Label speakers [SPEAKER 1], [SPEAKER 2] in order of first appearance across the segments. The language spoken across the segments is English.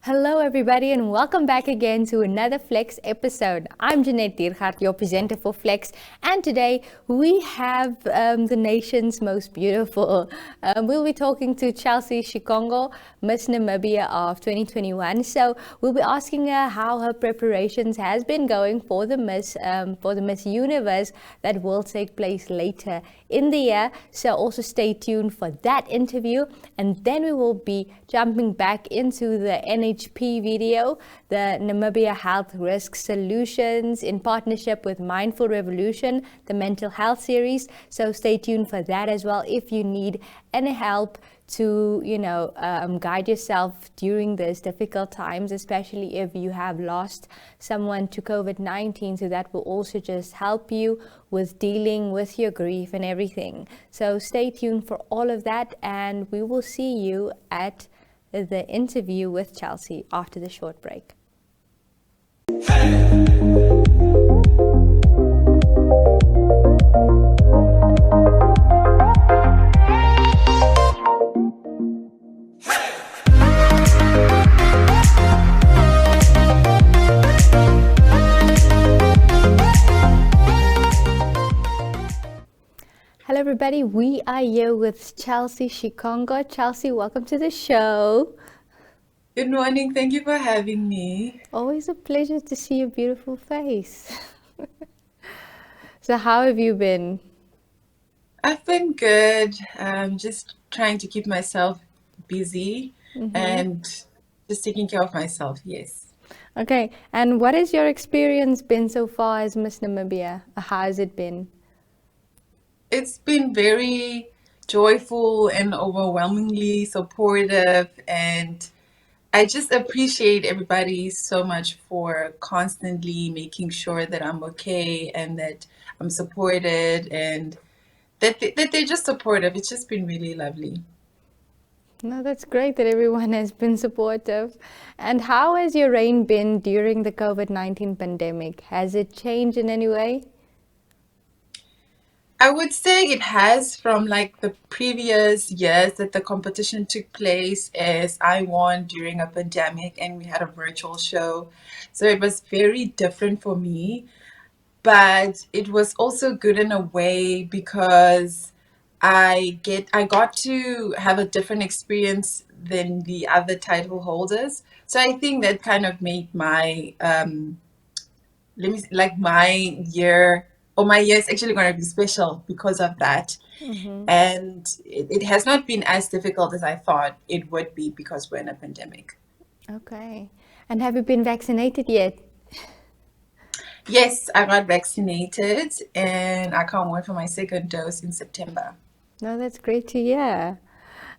[SPEAKER 1] Hello everybody and welcome back again to another Flex episode. I'm Jeanette Diergaard, your presenter for Flex, and today we have the nation's most beautiful. We'll be talking to Chelsi Shikongo, Miss Namibia of 2021. So we'll be asking her how her preparations has been going for the Miss Universe that will take place later in the year. So also stay tuned for that interview, and then we will be jumping back into the NHP video, the Namibia Health Risk Solutions in partnership with Mindful Revolution, the mental health series. So stay tuned for that as well if you need any help to guide yourself during these difficult times, especially if you have lost someone to COVID-19. So that will also just help you with dealing with your grief and everything. So stay tuned for all of that, and we will see you at the interview with Chelsi after the short break. Hello everybody, we are here with Chelsi Shikongo. Chelsi, welcome to the show.
[SPEAKER 2] Good morning, thank you for having me.
[SPEAKER 1] Always a pleasure to see your beautiful face. So how have you been?
[SPEAKER 2] I've been good. Just trying to keep myself busy and just taking care of myself, yes.
[SPEAKER 1] Okay, and what has your experience been so far as Miss Namibia? How has it been?
[SPEAKER 2] It's been very joyful and overwhelmingly supportive, and I just appreciate everybody so much for constantly making sure that I'm okay and that I'm supported and that they're just supportive. It's just been really lovely.
[SPEAKER 1] No, that's great that everyone has been supportive. And how has your reign been during the COVID-19 pandemic? Has it changed in any way?
[SPEAKER 2] I would say it has, from like the previous years that the competition took place, as I won during a pandemic and we had a virtual show. So it was very different for me, but it was also good in a way because I got to have a different experience than the other title holders. So I think that kind of made my my year is actually going to be special because of that. And it has not been as difficult as I thought it would be because we're in a pandemic.
[SPEAKER 1] Okay. And have you been vaccinated yet?
[SPEAKER 2] Yes, I got vaccinated and I can't wait for my second dose in September.
[SPEAKER 1] No, that's great to hear.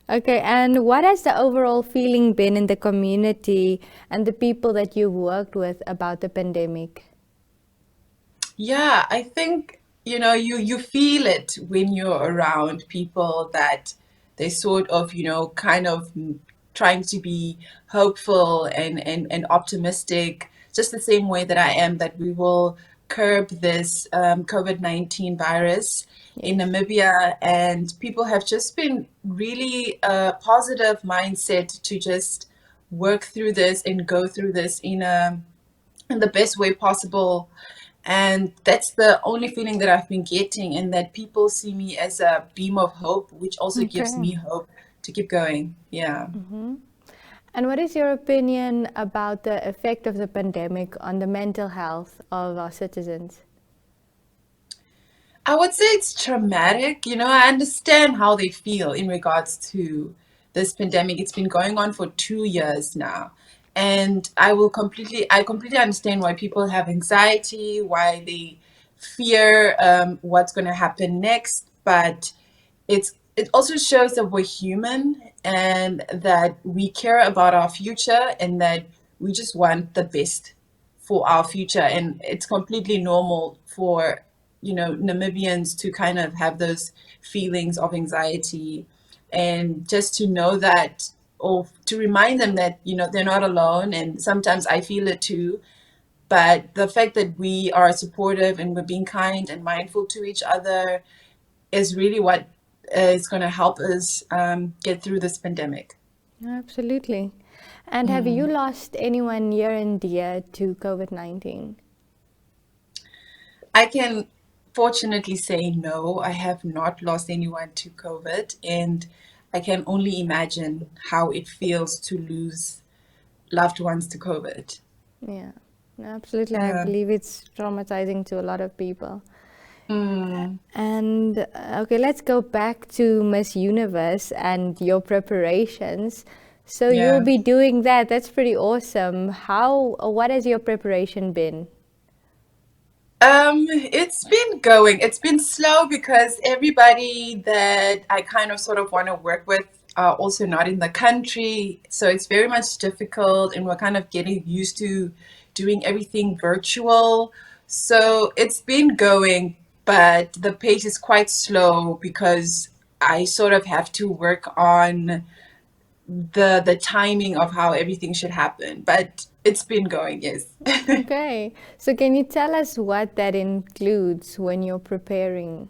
[SPEAKER 1] Okay, and what has the overall feeling been in the community and the people that you've worked with about the pandemic?
[SPEAKER 2] Yeah, I think, you feel it when you're around people that they sort of, kind of trying to be hopeful and optimistic, just the same way that I am, that we will curb this COVID-19 virus in Namibia. And people have just been really a positive mindset to just work through this and go through this in the best way possible. And that's the only feeling that I've been getting, and that people see me as a beam of hope, which also gives
[SPEAKER 1] Okay.
[SPEAKER 2] me hope to keep going. Yeah.
[SPEAKER 1] And what is your opinion about the effect of the pandemic on the mental health of our citizens?
[SPEAKER 2] I would say it's traumatic. I understand how they feel in regards to this pandemic. It's been going on for 2 years now. And I completely understand why people have anxiety, why they fear what's going to happen next. But it also shows that we're human and that we care about our future and that we just want the best for our future. And it's completely normal for, Namibians to kind of have those feelings of anxiety, and just to know that, or to remind them that, they're not alone. And sometimes I feel it too, But the fact that we are supportive and we're being kind and mindful to each other is really what is going to help us get through this pandemic.
[SPEAKER 1] Absolutely. And have you
[SPEAKER 2] Mm.
[SPEAKER 1] lost anyone near and dear to COVID-19?
[SPEAKER 2] I can fortunately say no, I have not lost anyone to COVID, and I can only imagine how it feels to lose loved ones to COVID.
[SPEAKER 1] Yeah, absolutely. I
[SPEAKER 2] Yeah.
[SPEAKER 1] believe it's traumatizing to a lot of people.
[SPEAKER 2] Mm.
[SPEAKER 1] And okay, let's go back to Miss Universe and your preparations. So you'll
[SPEAKER 2] Yeah.
[SPEAKER 1] be doing that. That's pretty awesome. What has your preparation been?
[SPEAKER 2] It's been going. It's been slow because everybody that I kind of sort of want to work with are also not in the country. So it's very much difficult, and we're kind of getting used to doing everything virtual. So it's been going, but the pace is quite slow because I sort of have to work on the timing of how everything should happen. But it's been going, yes.
[SPEAKER 1] Okay, so can you tell us what that includes when you're preparing?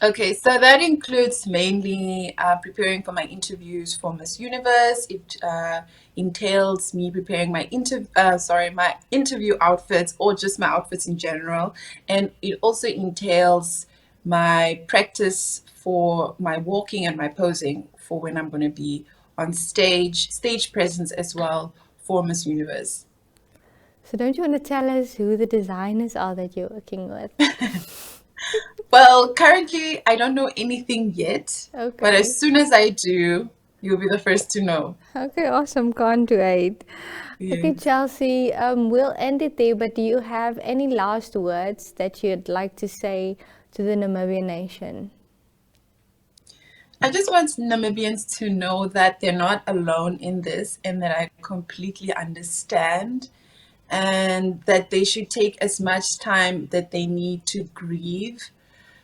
[SPEAKER 2] Okay, so that includes mainly preparing for my interviews for Miss Universe. It entails me preparing my interview outfits or just my outfits in general, and it also entails my practice for my walking and my posing for when I'm going to be on stage presence as well for Miss Universe.
[SPEAKER 1] So don't you want to tell us who the designers are that you're working with?
[SPEAKER 2] Well, currently I don't know anything yet, but
[SPEAKER 1] Okay.
[SPEAKER 2] as soon as I do, you'll be the first to know.
[SPEAKER 1] Okay, awesome. Can't wait. Okay,
[SPEAKER 2] Yes.
[SPEAKER 1] Chelsea, we'll end it there, but do you have any last words that you'd like to say to the Namibian nation?
[SPEAKER 2] I just want Namibians to know that they're not alone in this and that I completely understand, and that they should take as much time that they need to grieve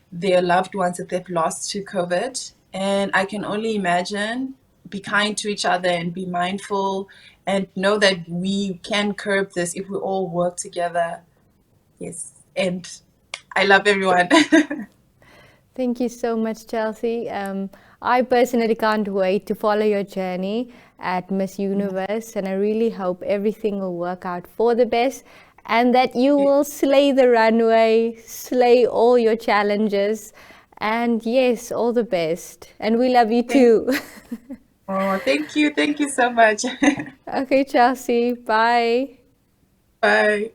[SPEAKER 2] their loved ones that they've lost to COVID. And I can only imagine, be kind to each other and be mindful and know that we can curb this if we all work together. Yes. And I love everyone.
[SPEAKER 1] Thank you so much, Chelsea. I personally can't wait to follow your journey at Miss Universe, and I really hope everything will work out for the best and that you will slay the runway, slay all your challenges, and yes, all the best. And we love you
[SPEAKER 2] Thank,
[SPEAKER 1] too.
[SPEAKER 2] oh, thank you. Thank you so much.
[SPEAKER 1] Okay, Chelsea, bye.
[SPEAKER 2] Bye.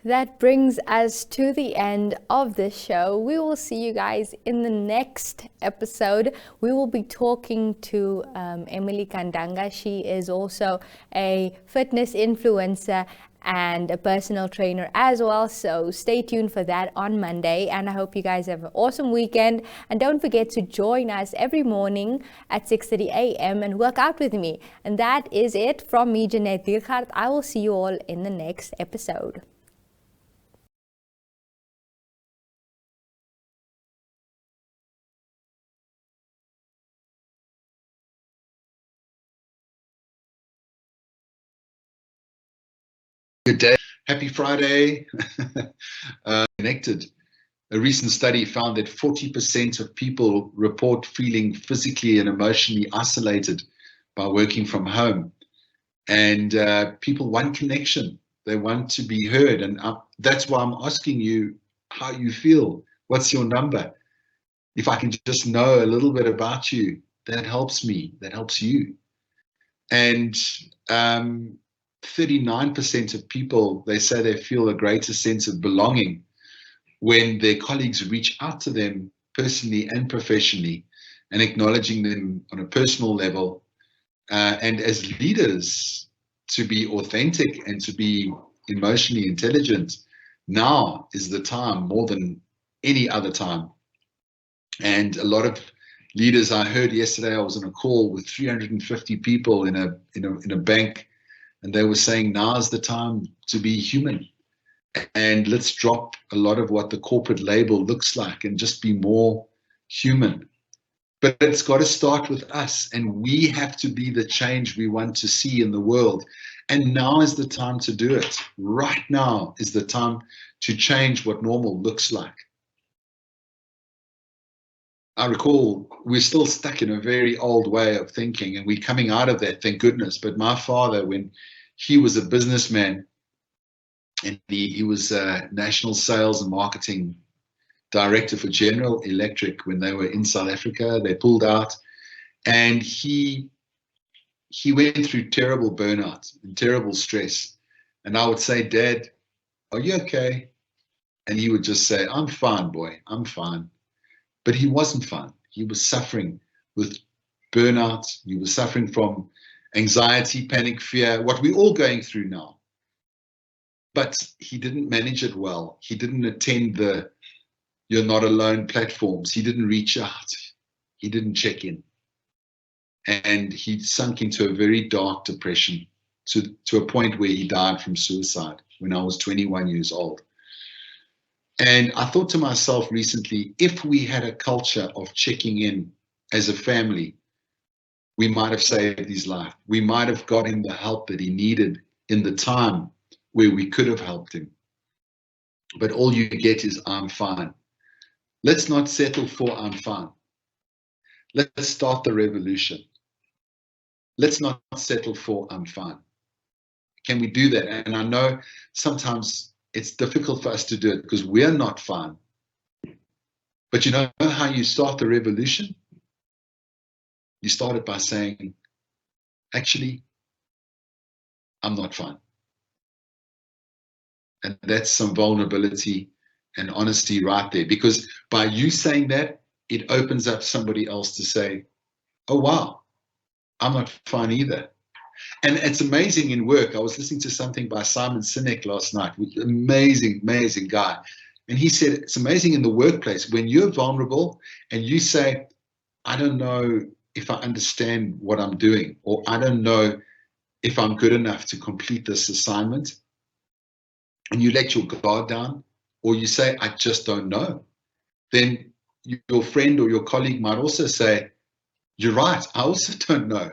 [SPEAKER 1] That brings us to the end of this show. We will see you guys in the next episode. We will be talking to Emily Kandanga. She is also a fitness influencer and a personal trainer as well. So stay tuned for that on Monday. And I hope you guys have an awesome weekend. And don't forget to join us every morning at 6:30 a.m. and work out with me. And that is it from me, Jeanette Diergaard. I will see you all in the next episode.
[SPEAKER 3] Good day. Happy Friday. Connected. A recent study found that 40% of people report feeling physically and emotionally isolated by working from home. And people want connection. They want to be heard. And that's why I'm asking you how you feel. What's your number? If I can just know a little bit about you, that helps me. That helps you. And 39% of people, they say they feel a greater sense of belonging when their colleagues reach out to them personally and professionally and acknowledging them on a personal level. And as leaders, to be authentic and to be emotionally intelligent, now is the time more than any other time. And a lot of leaders, I heard yesterday, I was on a call with 350 people in a bank, and they were saying now's the time to be human, and let's drop a lot of what the corporate label looks like and just be more human. But it's got to start with us, and we have to be the change we want to see in the world. And now is the time to do it. Right now is the time to change what normal looks like. I recall we're still stuck in a very old way of thinking, and we're coming out of that, thank goodness. But my father, when he was a businessman, and he was national sales and marketing director for General Electric when they were in South Africa. They pulled out, and he went through terrible burnout and terrible stress. And I would say, Dad, are you okay? And he would just say, I'm fine, boy, I'm fine. But he wasn't fine. He was suffering with burnout. He was suffering from anxiety, panic, fear, what we're all going through now. But he didn't manage it well. He didn't attend the You're Not Alone platforms. He didn't reach out. He didn't check in. And he sunk into a very dark depression to a point where he died from suicide when I was 21 years old. And I thought to myself recently, if we had a culture of checking in as a family, we might have saved his life. We might have got him the help that he needed in the time where we could have helped him. But all you get is, I'm fine. Let's not settle for I'm fine. Let's start the revolution. Let's not settle for I'm fine. Can we do that? And I know sometimes it's difficult for us to do it because we're not fine. But you know how you start the revolution? You start it by saying, actually, I'm not fine. And that's some vulnerability and honesty right there. Because by you saying that, it opens up somebody else to say, oh, wow, I'm not fine either. And it's amazing in work. I was listening to something by Simon Sinek last night, amazing, amazing guy. And he said, it's amazing in the workplace when you're vulnerable and you say, I don't know if I understand what I'm doing, or I don't know if I'm good enough to complete this assignment. And you let your guard down, or you say, I just don't know. Then your friend or your colleague might also say, you're right, I also don't know.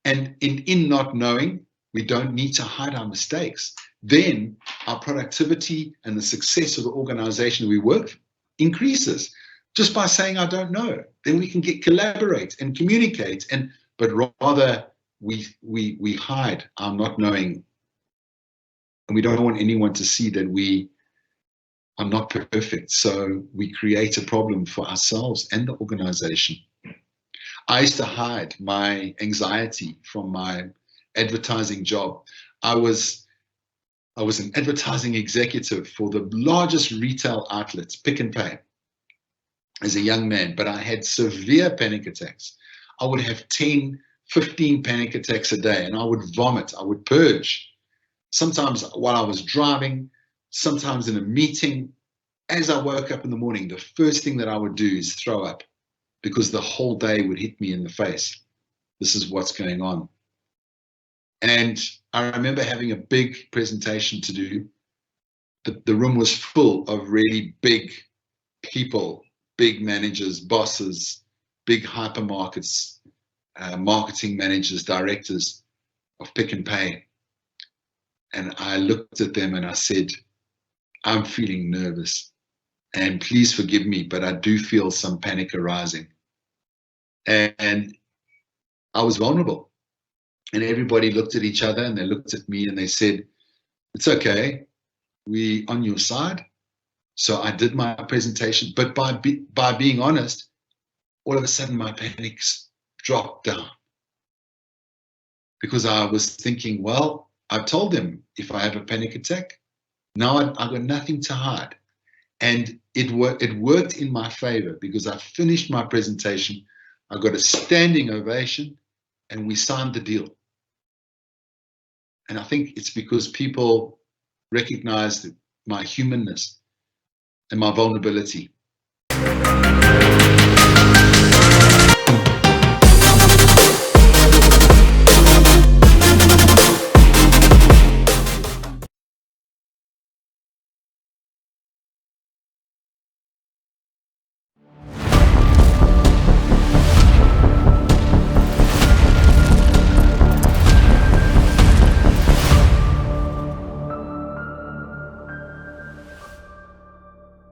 [SPEAKER 3] And in not knowing, we don't need to hide our mistakes. Then our productivity and the success of the organization we work increases just by saying, I don't know. Then we can collaborate and communicate. But rather we hide our not knowing. And we don't want anyone to see that we are not perfect. So we create a problem for ourselves and the organization. I used to hide my anxiety from my advertising job. I was an advertising executive for the largest retail outlets, Pick and Pay, as a young man, but I had severe panic attacks. I would have 10, 15 panic attacks a day, and I would vomit, I would purge. Sometimes while I was driving, sometimes in a meeting. As I woke up in the morning, the first thing that I would do is throw up, because the whole day would hit me in the face. This is what's going on. And I remember having a big presentation to do. The room was full of really big people, big managers, bosses, big hypermarkets, marketing managers, directors of Pick and Pay. And I looked at them and I said, I'm feeling nervous. And please forgive me, but I do feel some panic arising. And I was vulnerable. And everybody looked at each other and they looked at me and they said, it's okay, we're on your side. So I did my presentation, but by being honest, all of a sudden my panics dropped down. because I was thinking, well, I told them if I have a panic attack, now I've got nothing to hide. And it worked in my favor, because I finished my presentation, I got a standing ovation, and we signed the deal. And I think it's because people recognized my humanness and my vulnerability.